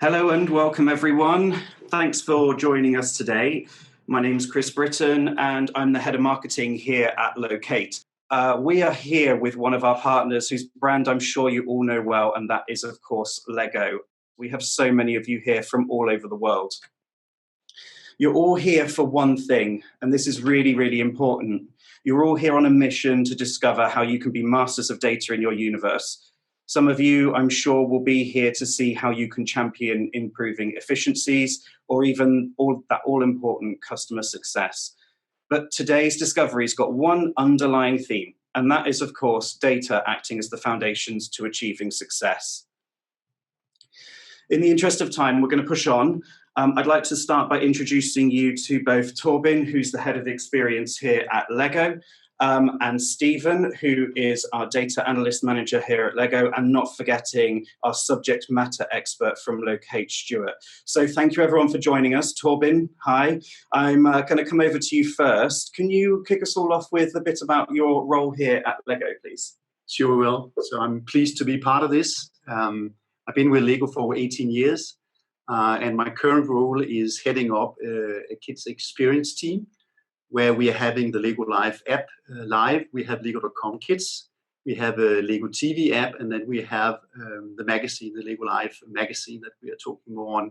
Hello and welcome everyone. Thanks for joining us today. My name's Chris Britton and I'm the head of marketing here at Loqate. We are here with one of our partners whose brand I'm sure you all know well, and that is of course Lego. We have so many of you here from all over the world. You're all here for one thing, and this is really, really important. You're all here on a mission to discover how you can be masters of data in your universe. Some of you, I'm sure, will be here to see how you can champion improving efficiencies or even that all-important customer success. But today's discovery's got one underlying theme, and that is, of course, data acting as the foundations to achieving success. In the interest of time, we're going to push on. I'd like to start by introducing you to both Torben, who's the head of experience here at Lego, and Stephen, who is our data analyst manager here at Lego, and not forgetting our subject matter expert from Loqate, Stuart. So thank you everyone for joining us. Torben, hi. I'm going to come over to you first. Can you kick us all off with a bit about your role here at Lego, please? Sure will. So I'm pleased to be part of this. I've been with Lego for over 18 years, and my current role is heading up a kids experience team, where we are having the Lego Live app live. We have Lego.com Kids, we have a Lego TV app, and then we have the magazine, the Lego Live magazine, that we are talking more on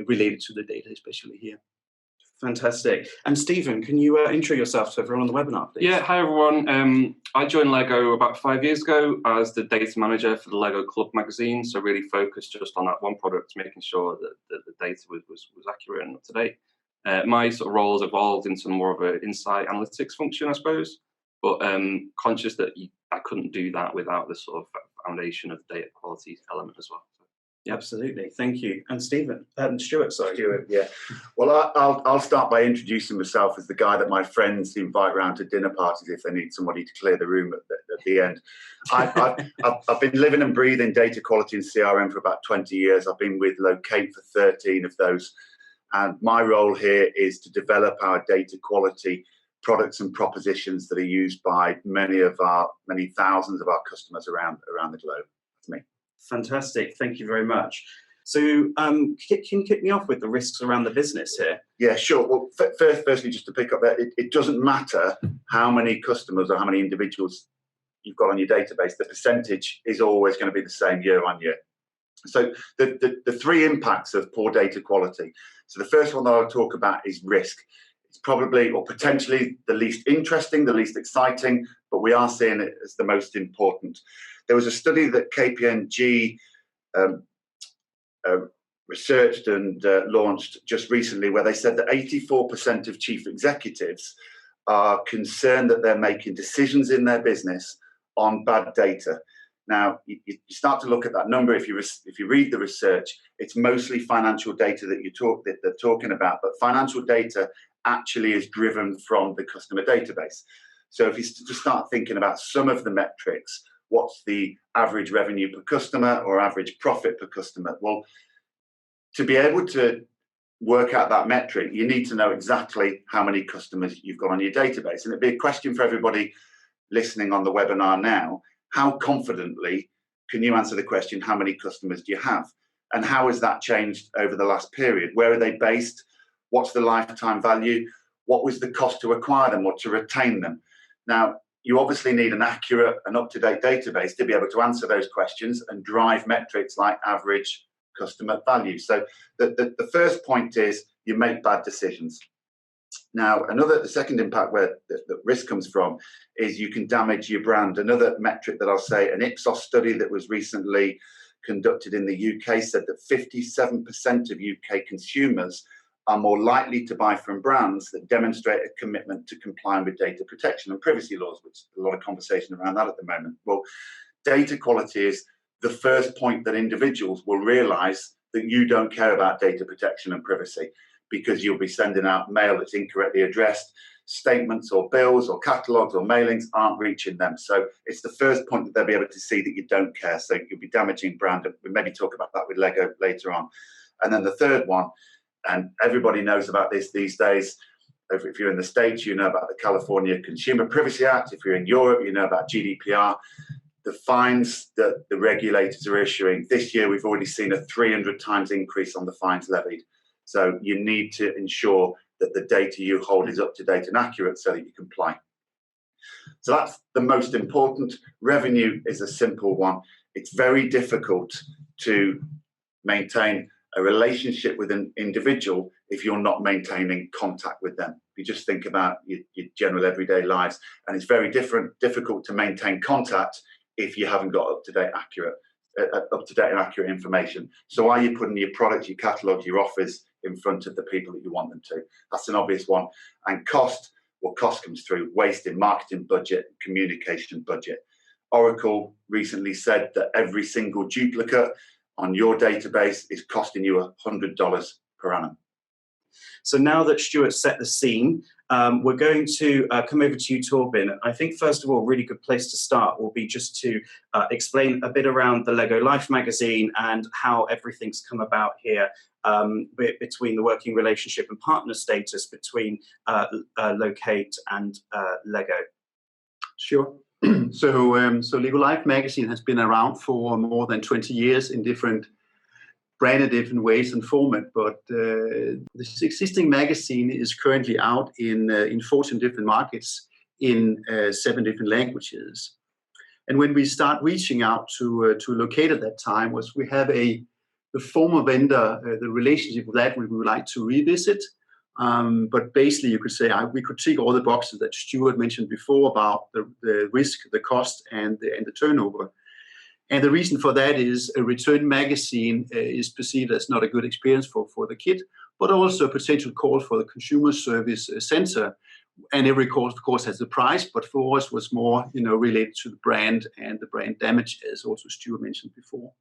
related to the data, especially here. Fantastic. And Stephen, can you intro yourself to everyone on the webinar, please? Yeah, hi everyone. I joined Lego about 5 years ago as the data manager for the Lego Club magazine, so really focused just on that one product, making sure that the data was accurate and up to date. My sort of role has evolved into more of an insight analytics function, I suppose, but conscious that I couldn't do that without the sort of foundation of data quality element as well. Yeah, absolutely, thank you. And Stephen, Stuart, sorry. Stuart, yeah. Well, I'll start by introducing myself as the guy that my friends invite round to dinner parties if they need somebody to clear the room at the end. I've been living and breathing data quality and CRM for about 20 years. I've been with Loqate for 13 of those. And my role here is to develop our data quality products and propositions that are used by many thousands of our customers around the globe. That's me. Fantastic, thank you very much. So can you kick me off with the risks around the business here? Yeah, sure. Well, firstly, just to pick up that, it doesn't matter how many customers or how many individuals you've got on your database, the percentage is always going to be the same year on year. So the three impacts of poor data quality. So the first one that I'll talk about is risk. It's probably or potentially the least interesting, the least exciting, but we are seeing it as the most important. There was a study that KPMG researched and launched just recently where they said that 84% of chief executives are concerned that they're making decisions in their business on bad data. Now, you start to look at that number. If you read the research, it's mostly financial data that they're talking about, but financial data actually is driven from the customer database. So if you just start thinking about some of the metrics, what's the average revenue per customer or average profit per customer? Well, to be able to work out that metric, you need to know exactly how many customers you've got on your database. And it'd be a question for everybody listening on the webinar now. How confidently can you answer the question, how many customers do you have? And how has that changed over the last period? Where are they based? What's the lifetime value? What was the cost to acquire them or to retain them? Now, you obviously need an accurate and up-to-date database to be able to answer those questions and drive metrics like average customer value. So the first point is you make bad decisions. Now, the second impact where the risk comes from is you can damage your brand. Another metric that I'll say, an Ipsos study that was recently conducted in the UK said that 57% of UK consumers are more likely to buy from brands that demonstrate a commitment to complying with data protection and privacy laws, which is a lot of conversation around that at the moment. Well, data quality is the first point that individuals will realise that you don't care about data protection and privacy, because you'll be sending out mail that's incorrectly addressed, statements or bills or catalogues or mailings aren't reaching them. So it's the first point that they'll be able to see that you don't care. So you'll be damaging brand. We'll maybe talk about that with Lego later on. And then the third one, and everybody knows about this these days, if you're in the States, you know about the California Consumer Privacy Act. If you're in Europe, you know about GDPR. the fines that the regulators are issuing. This year, we've already seen a 300 times increase on the fines levied. So you need to ensure that the data you hold is up to date and accurate so that you comply. So that's the most important. Revenue is a simple one. It's very difficult to maintain a relationship with an individual if you're not maintaining contact with them. You just think about your general everyday lives, and it's very difficult to maintain contact if you haven't got up-to-date and accurate information. So are you putting your products, your catalogues, your offers in front of the people that you want them to? That's an obvious one. And cost, well, cost comes through waste in marketing budget, communication budget. Oracle recently said that every single duplicate on your database is costing you $100 per annum. So now that Stuart set the scene, we're going to come over to you, Torben. I think, first of all, a really good place to start will be just to explain a bit around the Lego Life magazine and how everything's come about here between the working relationship and partner status between Loqate and Lego. Sure. So Lego Life magazine has been around for more than 20 years in different branded different ways and format, but this existing magazine is currently out in 14 different markets in 7 different languages. And when we start reaching out to Loqate at that time, was we have the former vendor, the relationship with that we would like to revisit. But basically, you could say we could tick all the boxes that Stuart mentioned before about the risk, the cost, and the turnover. And the reason for that is a return magazine is perceived as not a good experience for the kid, but also a potential call for the consumer service center. And every call, of course, has a price, but for us was more, related to the brand and the brand damage, as also Stuart mentioned before.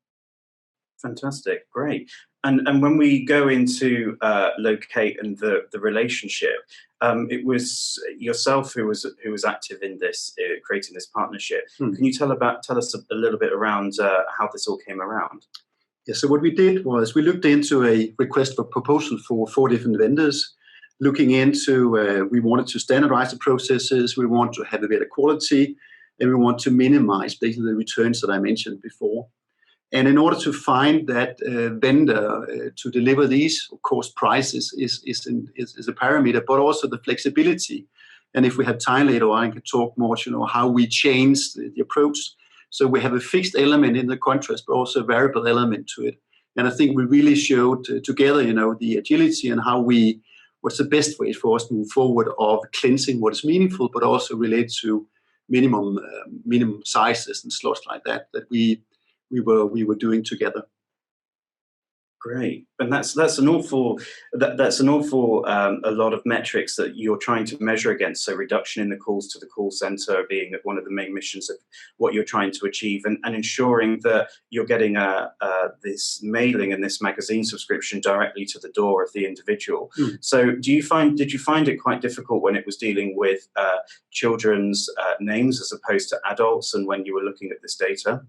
Fantastic, great. And when we go into Loqate and the relationship, it was yourself who was active in this, creating this partnership. Can you tell us a little bit around how this all came around? Yeah, so what we did was we looked into a request for proposal for 4 different vendors, looking into we wanted to standardize the processes, we want to have a better quality, and we want to minimize basically the returns that I mentioned before. And in order to find that vendor to deliver these, of course, price is a parameter, but also the flexibility. And if we have time later on, I can talk more, how we change the approach. So we have a fixed element in the contract, but also a variable element to it. And I think we really showed together, the agility and what's the best way for us to move forward of cleansing what is meaningful, but also relate to minimum sizes and slots like that we were doing together. Great, and that's an awful a lot of metrics that you're trying to measure against. So reduction in the calls to the call center being one of the main missions of what you're trying to achieve, and ensuring that you're getting this mailing and this magazine subscription directly to the door of the individual. So did you find it quite difficult when it was dealing with children's names as opposed to adults, and when you were looking at this data?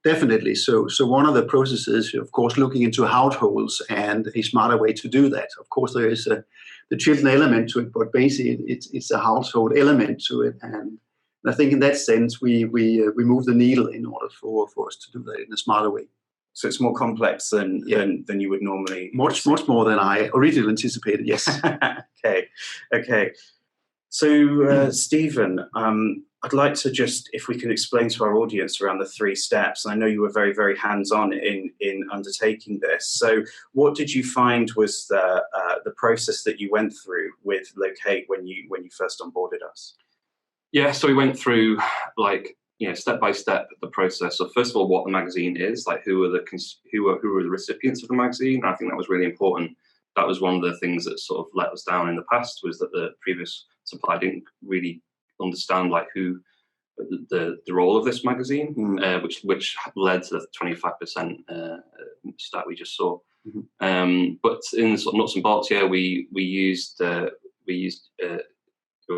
Definitely. So one of the processes, of course, looking into households and a smarter way to do that. Of course, there is the children element to it, but basically it's a household element to it. And I think in that sense, we move the needle in order for us to do that in a smarter way. So it's more complex than you would normally. Much more than I originally anticipated. Yes. Okay. So Stephen, I'd like to just, if we can explain to our audience around the 3 steps. And I know you were very, very hands-on in undertaking this. So what did you find was the process that you went through with Loqate when you first onboarded us? Yeah, so we went through step by step the process. So first of all, what the magazine is, who are the recipients of the magazine. And I think that was really important. That was one of the things that sort of let us down in the past, was that the previous supplier didn't really understand who the role of this magazine, which led to the 25% stat we just saw. But in sort of nuts and bolts, we used your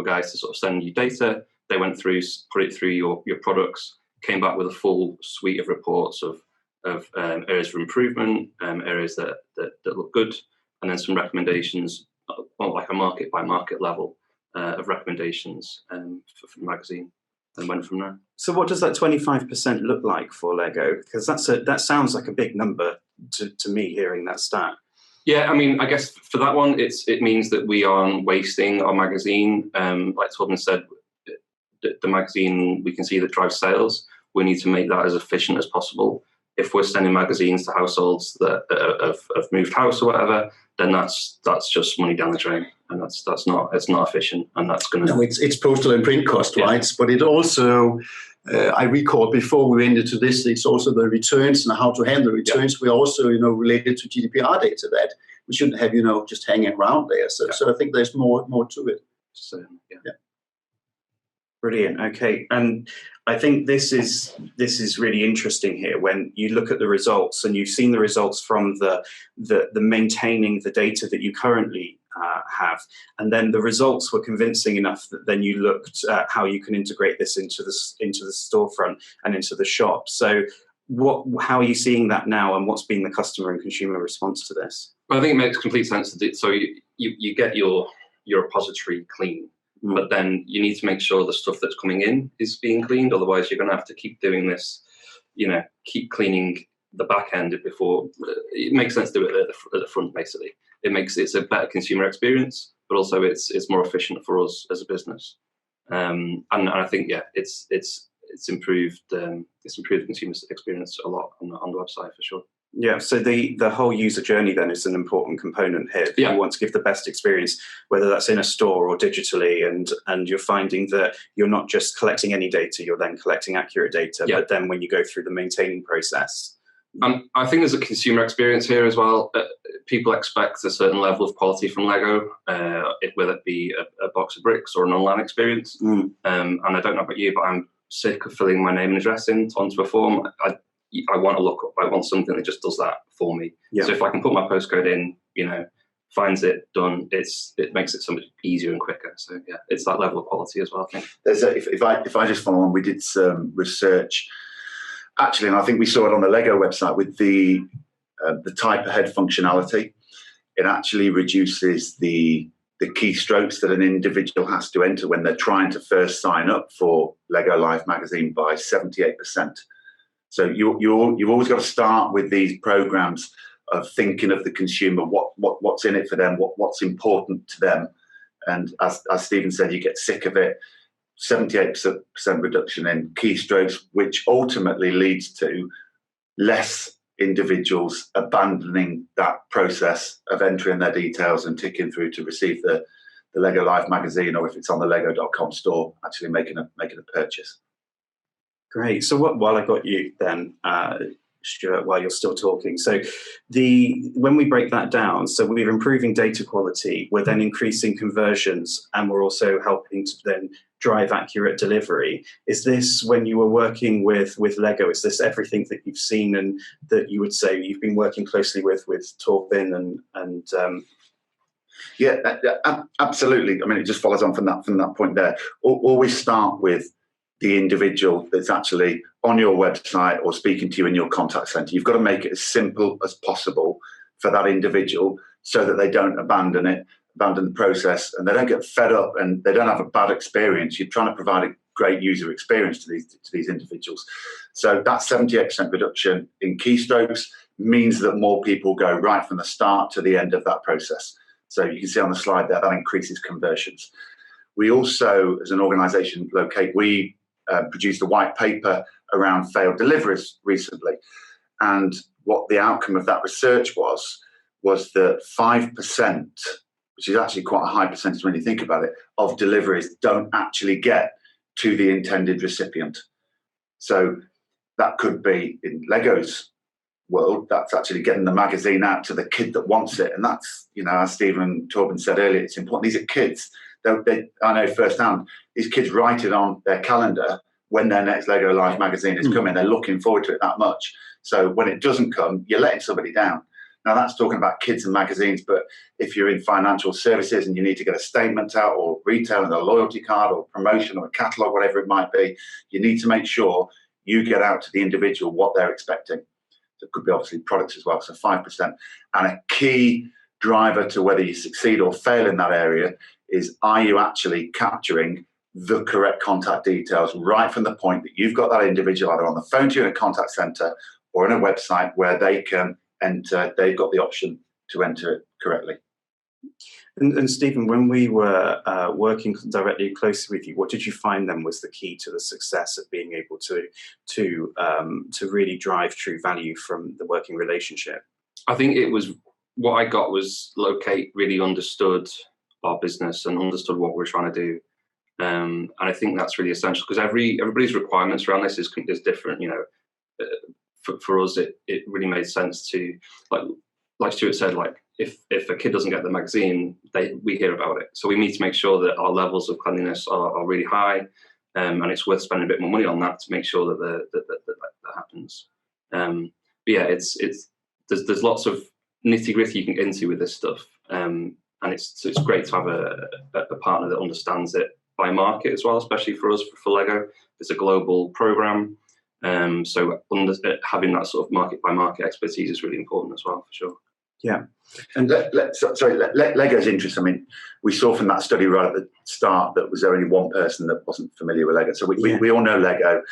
guys to sort of send you data. They went through, put it through your products, came back with a full suite of reports of areas for improvement, areas that look good, and then some recommendations, like a market by market level of recommendations for the magazine. and went from there. So what does that 25% look like for Lego? Because that sounds like a big number to me hearing that stat. Yeah, I mean, I guess for that one, it means that we aren't wasting our magazine. Like Torben said, the magazine we can see that drives sales. We need to make that as efficient as possible. If we're sending magazines to households that have moved house or whatever, then that's just money down the drain, and it's not efficient, and that's going to. No, it's postal and print cost, right? But it also, I recall before we went into this, it's also the returns and how to handle returns. We're also, related to GDPR data that we shouldn't have, just hanging around there. So I think there's more to it. So, yeah. Brilliant. Okay, and I think this is really interesting here when you look at the results, and you've seen the results from the maintaining the data that you currently have, and then the results were convincing enough that then you looked at how you can integrate this into the storefront and into the shop. So how are you seeing that now, and what's been the customer and consumer response to this? Well, I think it makes complete sense to do. So you get your repository clean. But then you need to make sure the stuff that's coming in is being cleaned. Otherwise, you're going to have to keep doing this, keep cleaning the back end before. It makes sense to do it at the front, basically. It's a better consumer experience, but also it's more efficient for us as a business. And I think, it's improved the consumer experience a lot on the website for sure. Yeah, so the whole user journey then is an important component here. Yeah. You want to give the best experience, whether that's in a store or digitally, and you're finding that you're not just collecting any data, you're then collecting accurate data, but then when you go through the maintaining process. I think there's a consumer experience here as well. People expect a certain level of quality from Lego, whether it be a box of bricks or an online experience. And I don't know about you, but I'm sick of filling my name and address onto a form. I want to look up. I want something that just does that for me. Yeah. So if I can put my postcode in, finds it done, it makes it so much easier and quicker. So yeah, it's that level of quality as well, I think. If I just follow on, we did some research actually, and I think we saw it on the Lego website with the type ahead functionality. It actually reduces the keystrokes that an individual has to enter when they're trying to first sign up for Lego Life magazine by 78%. So you've always got to start with these programs of thinking of the consumer, what's in it for them, what's important to them. And as Stephen said, you get sick of it. 78% reduction in keystrokes, which ultimately leads to less individuals abandoning that process of entering their details and ticking through to receive the Lego Life magazine, or if it's on the lego.com store, actually making a purchase. Great. So while I got you then, Stuart, while you're still talking, so when we break that down, so we're improving data quality, we're then increasing conversions, and we're also helping to then drive accurate delivery. Is this, when you were working with Lego, is this everything that you've seen and that you would say you've been working closely with Torben and Yeah, absolutely. I mean, it just follows on from that point there. Always start with the individual that's actually on your website or speaking to you in your contact center. You've got to make it as simple as possible for that individual so that they don't abandon the process, and they don't get fed up and they don't have a bad experience. You're trying to provide a great user experience to these individuals. So that 78% reduction in keystrokes means that more people go right from the start to the end of that process. So you can see on the slide there, that increases conversions. We also, as an organization, Loqate, we produced a white paper around failed deliveries recently. And what the outcome of that research was that 5%, which is actually quite a high percentage when you think about it, of deliveries don't actually get to the intended recipient. So that could be, in Lego's world, that's actually getting the magazine out to the kid that wants it. And that's, as Stephen Torben said earlier, it's important. These are kids. I know firsthand, these kids write it on their calendar when their next Lego Life magazine is coming. They're looking forward to it that much. So when it doesn't come, you're letting somebody down. Now, that's talking about kids and magazines, but if you're in financial services and you need to get a statement out, or retail and a loyalty card or promotion or a catalogue, whatever it might be, you need to make sure you get out to the individual what they're expecting. So it could be obviously products as well, so 5%. And a key driver to whether you succeed or fail in that area is, are you actually capturing the correct contact details right from the point that you've got that individual either on the phone to you in a contact center or in a website where they can enter, they've got the option to enter it correctly. And Stephen, when we were working directly closely with you, what did you find then was the key to the success of being able to really drive true value from the working relationship? I think it was what I got was Loqate really understood our business and understood what we're trying to do, and I think that's really essential because everybody's requirements around this is different. You know, for us, it really made sense to like Stuart said, like if a kid doesn't get the magazine, we hear about it. So we need to make sure that our levels of cleanliness are really high, and it's worth spending a bit more money on that to make sure that happens. But yeah, there's lots of nitty gritty you can get into with this stuff, and it's great to have a partner that understands it by market as well, especially for us for Lego. It's a global program, so having that sort of market by market expertise is really important as well, for sure. Yeah. And Lego's interesting. I mean, we saw from that study right at the start that was there only one person that wasn't familiar with Lego. So we all know Lego,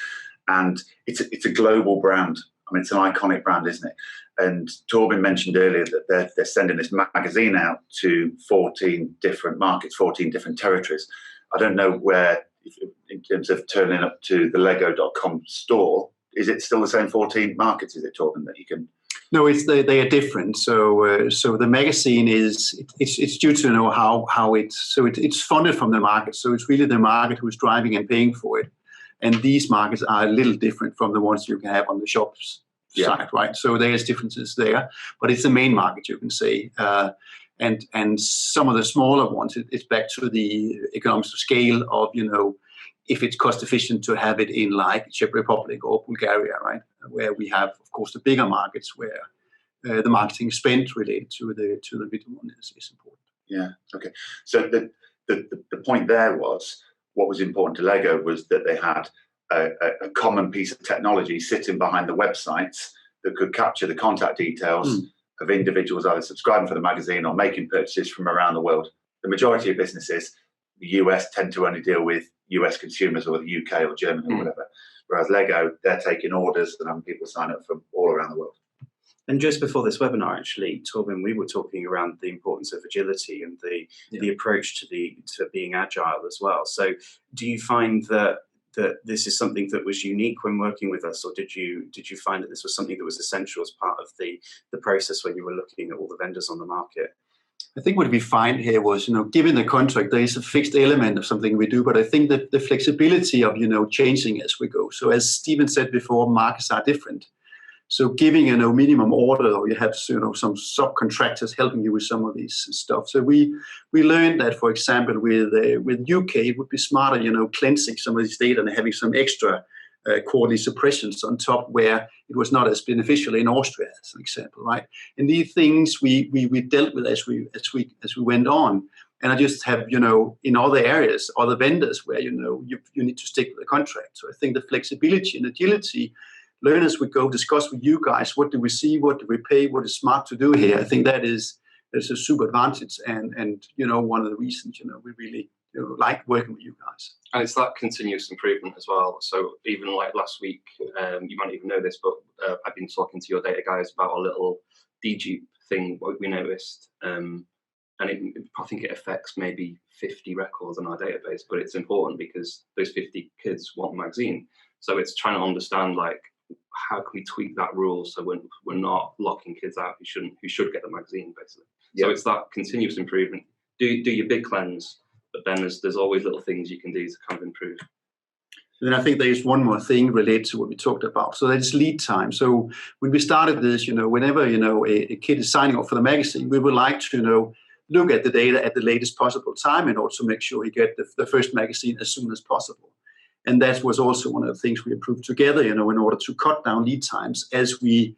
and it's a global brand. I mean, it's an iconic brand, isn't it? And Torben mentioned earlier that they're sending this magazine out to 14 different markets, 14 different territories. I don't know where, in terms of turning up to the Lego.com store, is it still the same 14 markets? Is it, Torben, that you can? No, they are different. So the magazine it's due to know how it's funded from the market. So it's really the market who's driving and paying for it, and these markets are a little different from the ones you can have on the shop's side, right? So there's differences there, but it's the main market, you can say. And some of the smaller ones, it's back to the economics of scale of, you know, if it's cost efficient to have it in like Czech Republic or Bulgaria, right? Where we have, of course, the bigger markets where the marketing spend related to the video one is important. Yeah. Okay. So the point there was what was important to Lego was that they had a common piece of technology sitting behind the websites that could capture the contact details of individuals either subscribing for the magazine or making purchases from around the world. The majority of businesses, the US, tend to only deal with US consumers or the UK or Germany or whatever. Whereas Lego, they're taking orders and having people sign up from all around the world. And just before this webinar, actually, Torben, we were talking around the importance of agility and the approach to being agile as well. So do you find that this is something that was unique when working with us, or did you find that this was something that was essential as part of the process when you were looking at all the vendors on the market? I think what we find here was, you know, given the contract, there is a fixed element of something we do, but I think that the flexibility of, you know, changing as we go. So as Stephen said before, markets are different. So giving, you know, minimum order, or you have, you know, some subcontractors helping you with some of these stuff. So we learned that, for example, with UK, it would be smarter, you know, cleansing some of this data and having some extra quality suppressions on top where it was not as beneficial in Austria, as an example, right? And these things we dealt with as we went on. And I just have, you know, in other areas, other vendors where, you know, you need to stick with the contract. So I think the flexibility and agility, learn as we go, discuss with you guys, what do we see, what do we pay, what is smart to do here. I think that's a super advantage and you know, one of the reasons, you know, we really, you know, like working with you guys. And it's that continuous improvement as well. So even like last week, you might even know this, but I've been talking to your data guys about a little dedupe thing what we noticed. And I think it affects maybe 50 records on our database, but it's important because those 50 kids want a magazine. So it's trying to understand, like, how can we tweak that rule so we're not locking kids out who should get the magazine, basically. So it's that continuous improvement. Do your big cleanse, but then there's always little things you can do to kind of improve. And I think there is one more thing related to what we talked about. So that's lead time. So when we started this, you know, whenever, you know, a kid is signing up for the magazine, we would like to, you know, look at the data at the latest possible time in order to make sure he get the first magazine as soon as possible. And that was also one of the things we improved together, you know, in order to cut down lead times as we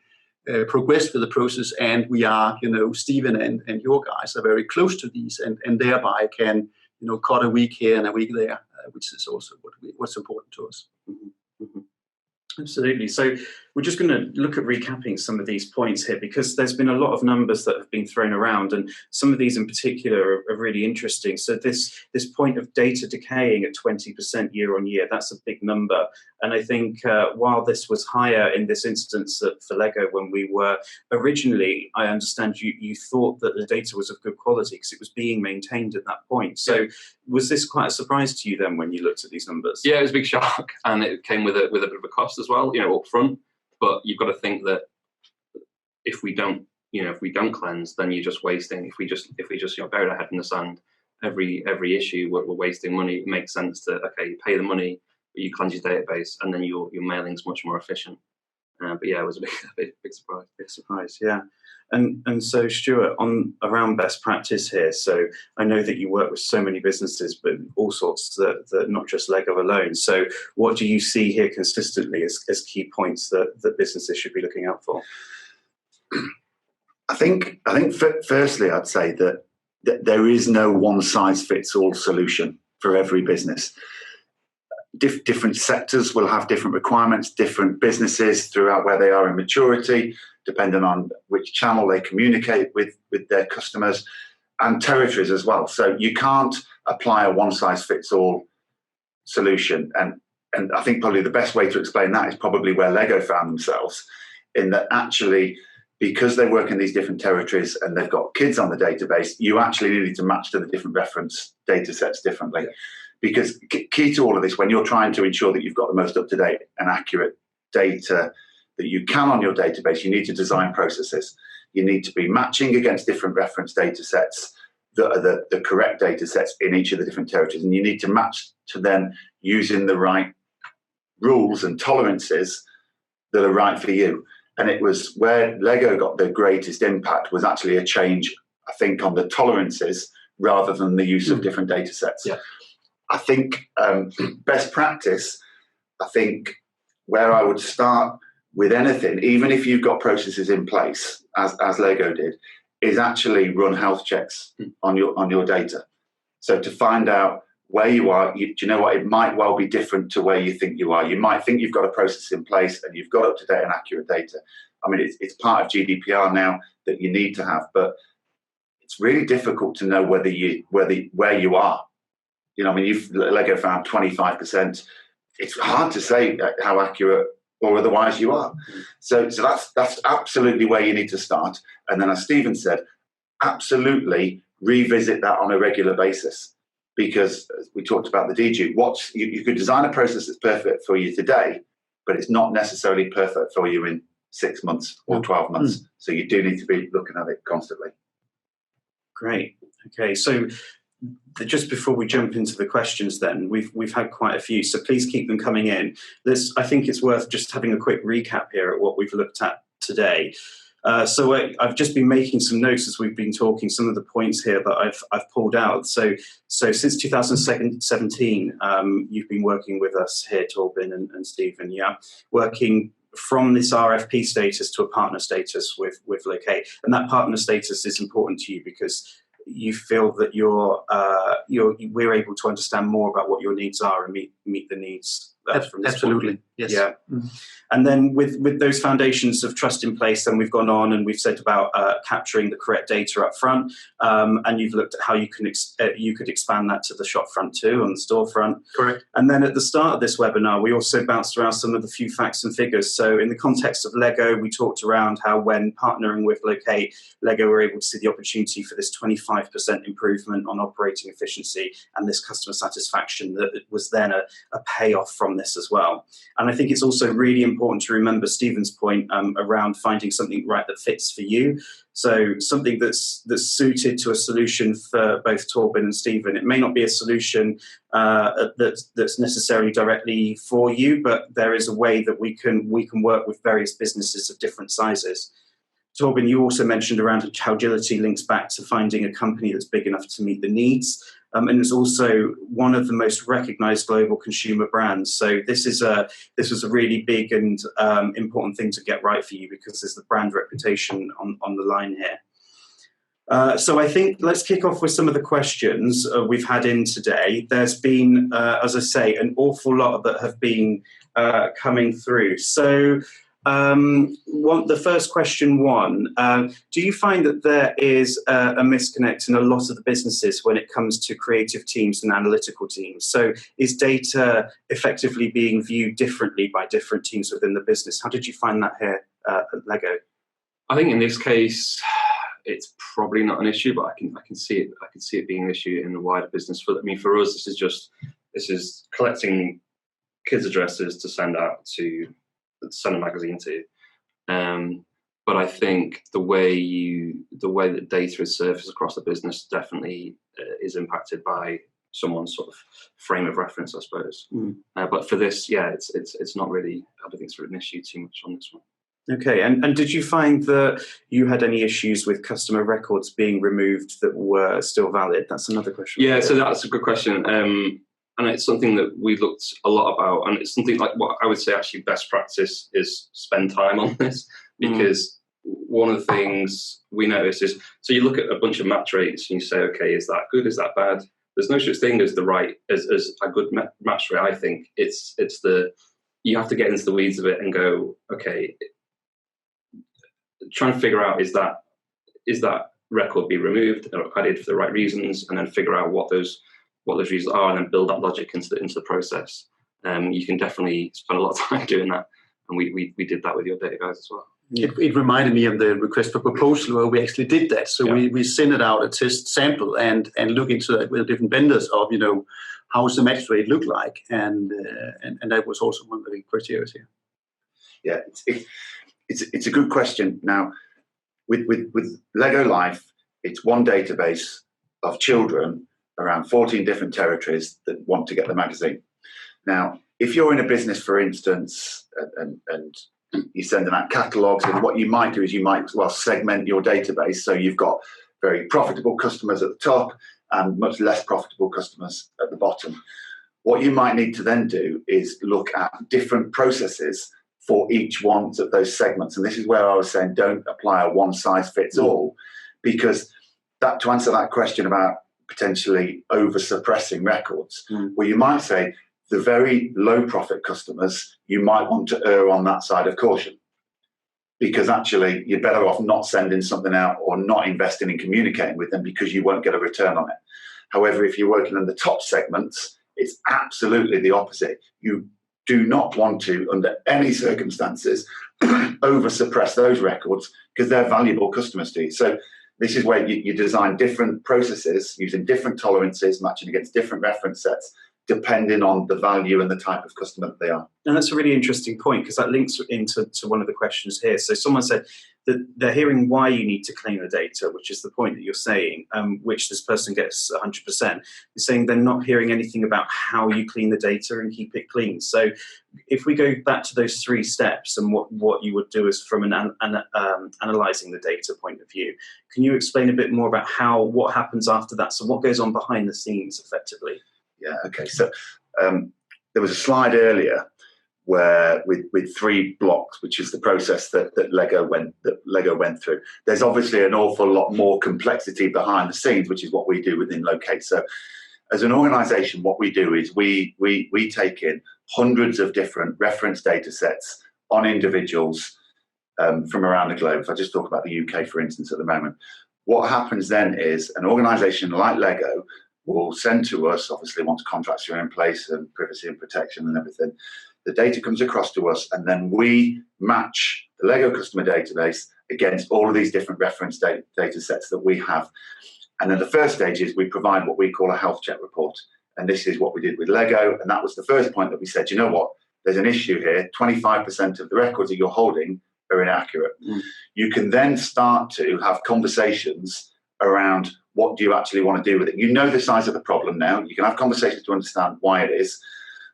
progress with the process. And we are, you know, Stephen and your guys are very close to these and thereby can, you know, cut a week here and a week there, which is also what's important to us. Mm-hmm. Mm-hmm. Absolutely. So we're just going to look at recapping some of these points here, because there's been a lot of numbers that have been thrown around, and some of these in particular are really interesting. So this point of data decaying at 20% year on year, that's a big number. And I think while this was higher in this instance for Lego when we were originally, I understand you thought that the data was of good quality because it was being maintained at that point. So was this quite a surprise to you then when you looked at these numbers? Yeah, it was a big shock, and it came with a bit of a cost as well, up front. But you've got to think that if we don't cleanse, then you're just wasting. If we just bury our head in the sand, every issue we're wasting money. It makes sense to you pay the money, but you cleanse your database, and then your mailing's much more efficient. But yeah, it was a big surprise. Big surprise, yeah. And so Stuart, around best practice here. So I know that you work with so many businesses, but all sorts that not just Lego alone. So what do you see here consistently as key points that businesses should be looking out for? I think firstly, I'd say that there is no one size fits all solution for every business. Different sectors will have different requirements, different businesses throughout where they are in maturity, depending on which channel they communicate with their customers, and territories as well. So you can't apply a one size fits all solution. And I think probably the best way to explain that is probably where Lego found themselves, in that actually, because they work in these different territories and they've got kids on the database, you actually needed to match to the different reference data sets differently. Yeah. Because key to all of this, when you're trying to ensure that you've got the most up-to-date and accurate data that you can on your database, you need to design processes. You need to be matching against different reference data sets that are the correct data sets in each of the different territories. And you need to match to them using the right rules and tolerances that are right for you. And it was where Lego got the greatest impact, was actually a change, I think, on the tolerances rather than the use of different data sets. Yeah. I think best practice, I think where I would start with anything, even if you've got processes in place, as Lego did, is actually run health checks on your data. So to find out where you are, do you know what, it might well be different to where you think you are. You might think you've got a process in place and you've got up-to-date and accurate data. I mean, it's part of GDPR now that you need to have, but it's really difficult to know where you are. I mean, Lego found 25%. It's hard to say how accurate or otherwise you are. So that's absolutely where you need to start. And then, as Stephen said, absolutely revisit that on a regular basis. Because we talked about the DG, you could design a process that's perfect for you today, but it's not necessarily perfect for you in 6 months or 12 months. So you do need to be looking at it constantly. Great. Okay, so just before we jump into the questions then, we've had quite a few, so please keep them coming in. I think it's worth just having a quick recap here at what we've looked at today. So I've just been making some notes as we've been talking, some of the points here that I've pulled out. So since 2017, you've been working with us here, Torben and Stephen, working from this RFP status to a partner status with Loqate. And that partner status is important to you because you feel that we're able to understand more about what your needs are and meet the needs. From this Absolutely, point. yes. Yeah. And then with those foundations of trust in place, then we've gone on and we've said about capturing the correct data up front, and you've looked at how you could expand that to the shop front too, on the storefront. Correct. And then at the start of this webinar, we also bounced around some of the few facts and figures. So in the context of Lego, we talked around how when partnering with Loqate, Lego were able to see the opportunity for this 25% improvement on operating efficiency and this customer satisfaction, that it was then a payoff from this as well. And I think it's also really important to remember Stephen's point around finding something right that fits for you. So something that's suited to a solution for both Torben and Stephen. It may not be a solution that's necessarily directly for you, but there is a way that we can work with various businesses of different sizes. Torben, you also mentioned around how agility links back to finding a company that's big enough to meet the needs. And it's also one of the most recognized global consumer brands. So this was a really big and important thing to get right for you, because there's the brand reputation on the line here. So I think let's kick off with some of the questions we've had in today. There's been, as I say, an awful lot that have been coming through. So the first question do you find that there is a misconnect in a lot of the businesses when it comes to creative teams and analytical teams? So is data effectively being viewed differently by different teams within the business? How did you find that here at Lego? I think in this case, it's probably not an issue, but I can see it. I can see it being an issue in the wider business. For us, this is collecting kids' addresses to send out to send a magazine to. But I think the way that data is surfaced across the business definitely is impacted by someone's sort of frame of reference, I suppose. But for this, it's not really. I don't think it's an issue too much on this one. Okay, and did you find that you had any issues with customer records being removed that were still valid? That's another question. Yeah, so that's a good question. And it's something that we looked a lot about, and it's something like what I would say actually best practice is spend time on this, because one of the things we notice is, so you look at a bunch of match rates and you say, okay, is that good? Is that bad? There's no such thing as as a good match rate. I think it's you have to get into the weeds of it and go, okay, trying to figure out is that record be removed or added for the right reasons, and then figure out what those reasons are, and then build that logic into the process. You can definitely spend a lot of time doing that, and we did that with your data guys as well. It reminded me of the request for proposal where we actually did that. So we sent it out a test sample and look into that with different vendors of how does the match rate look like, and that was also one of the criteria here. Yeah, it's a good question. Now, with Lego Life, it's one database of children around 14 different territories that want to get the magazine. Now, if you're in a business, for instance, and you're sending out catalogues, and what you might do is you might segment your database, so you've got very profitable customers at the top and much less profitable customers at the bottom. What you might need to then do is look at different processes for each one of those segments. And this is where I was saying don't apply a one-size-fits-all, because to answer that question about potentially over-suppressing records, well, you might say the very low-profit customers, you might want to err on that side of caution, because actually you're better off not sending something out or not investing in communicating with them, because you won't get a return on it. However, if you're working in the top segments, it's absolutely the opposite. You do not want to, under any circumstances, over-suppress those records, because they're valuable customers to you. So this is where you design different processes using different tolerances, matching against different reference sets, depending on the value and the type of customer that they are. And that's a really interesting point, because that links into one of the questions here. So someone said that they're hearing why you need to clean the data, which is the point that you're saying, which this person gets 100%. You're saying they're not hearing anything about how you clean the data and keep it clean. So if we go back to those 3 steps and what you would do is from analysing the data point of view, can you explain a bit more about what happens after that? So what goes on behind the scenes effectively? Yeah, okay. So there was a slide earlier where with 3 blocks, which is the process that Lego went through. There's obviously an awful lot more complexity behind the scenes, which is what we do within Loqate. So as an organisation, what we do is we take in hundreds of different reference data sets on individuals from around the globe. If I just talk about the UK, for instance, at the moment, what happens then is an organisation like Lego will send to us, obviously once contracts are in place and privacy and protection and everything, the data comes across to us, and then we match the Lego customer database against all of these different reference data sets that we have. And then the first stage is we provide what we call a health check report. And this is what we did with Lego. And that was the first point that we said, you know what, there's an issue here. 25% of the records that you're holding are inaccurate. You can then start to have conversations around what do you actually want to do with it. You know the size of the problem now. You can have conversations to understand why it is.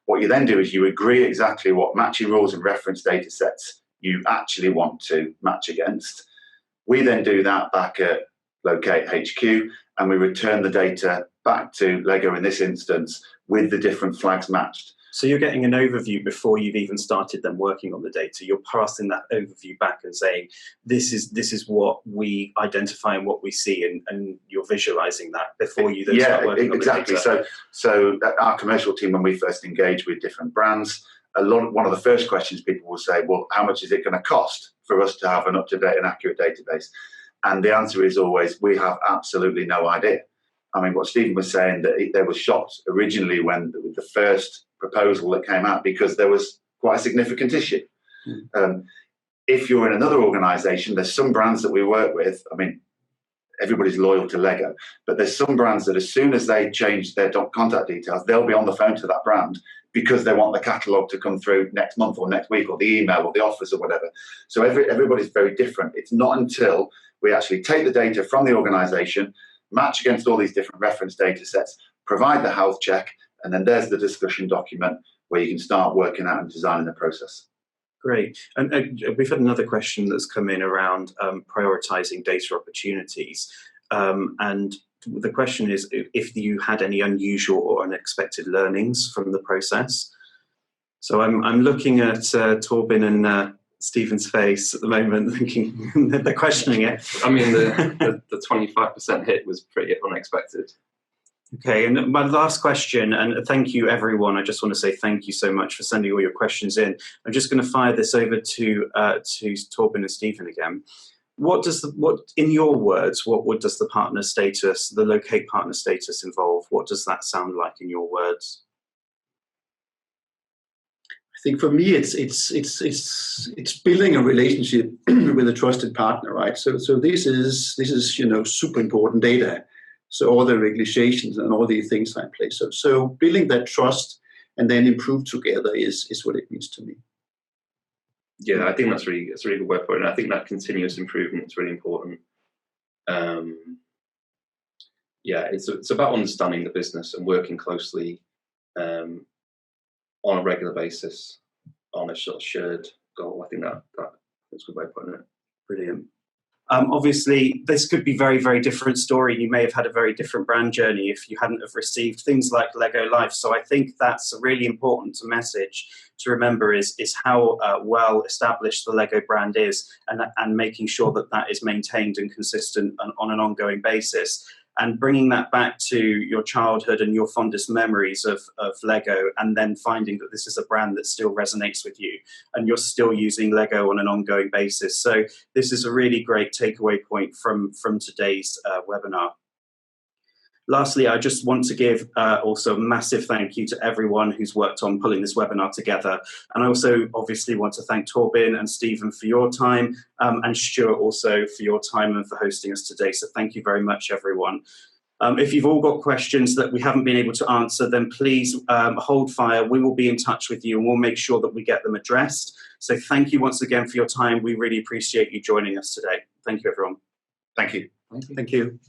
What you then do is you agree exactly what matching rules and reference data sets you actually want to match against. We then do that back at Loqate HQ, and we return the data back to Lego in this instance with the different flags matched. So you're getting an overview before you've even started them working on the data. You're passing that overview back and saying, this is what we identify and what we see, and you're visualizing that before you then start working on the data. So our commercial team, when we first engage with different brands, one of the first questions people will say, well, how much is it going to cost for us to have an up-to-date and accurate database? And the answer is always, we have absolutely no idea. I mean, what Stephen was saying, that they were shocked originally when the first proposal that came out, because there was quite a significant issue. If you're in another organisation, there's some brands that we work with. I mean, everybody's loyal to Lego, but there's some brands that as soon as they change their contact details, they'll be on the phone to that brand because they want the catalogue to come through next month or next week, or the email or the offers or whatever. So everybody's very different. It's not until we actually take the data from the organisation, match against all these different reference data sets, provide the health check, and then there's the discussion document where you can start working out and designing the process. Great. And we've had another question that's come in around prioritising data opportunities. And the question is if you had any unusual or unexpected learnings from the process. So I'm looking at Torben and Stephen's face at the moment, thinking they're questioning it. I mean, the 25% hit was pretty unexpected. Okay, and my last question, and thank you everyone. I just want to say thank you so much for sending all your questions in. I'm just going to fire this over to Torben and Stephen again. What in your words, what does the partner status, the Loqate partner status involve? What does that sound like in your words? I think for me, it's building a relationship with a trusted partner, right? So this is super important data. So all the regulations and all the things are in place. So building that trust and then improve together is what it means to me. Yeah, I think that's a really good way for it. And I think that continuous improvement is really important. It's about understanding the business and working closely on a regular basis on a sort of shared goal. I think that's a good way of putting it. Brilliant. Obviously, this could be very, very different story. You may have had a very different brand journey if you hadn't have received things like Lego Life. So I think that's a really important message to remember is how well established the Lego brand is, and making sure that is maintained and consistent on an ongoing basis. And bringing that back to your childhood and your fondest memories of Lego, and then finding that this is a brand that still resonates with you and you're still using Lego on an ongoing basis. So this is a really great takeaway point from today's webinar. Lastly, I just want to give also a massive thank you to everyone who's worked on pulling this webinar together. And I also obviously want to thank Torben and Stephen for your time, and Stuart also for your time and for hosting us today. So thank you very much, everyone. If you've all got questions that we haven't been able to answer, then please hold fire. We will be in touch with you and we'll make sure that we get them addressed. So thank you once again for your time. We really appreciate you joining us today. Thank you, everyone. Thank you. Thank you.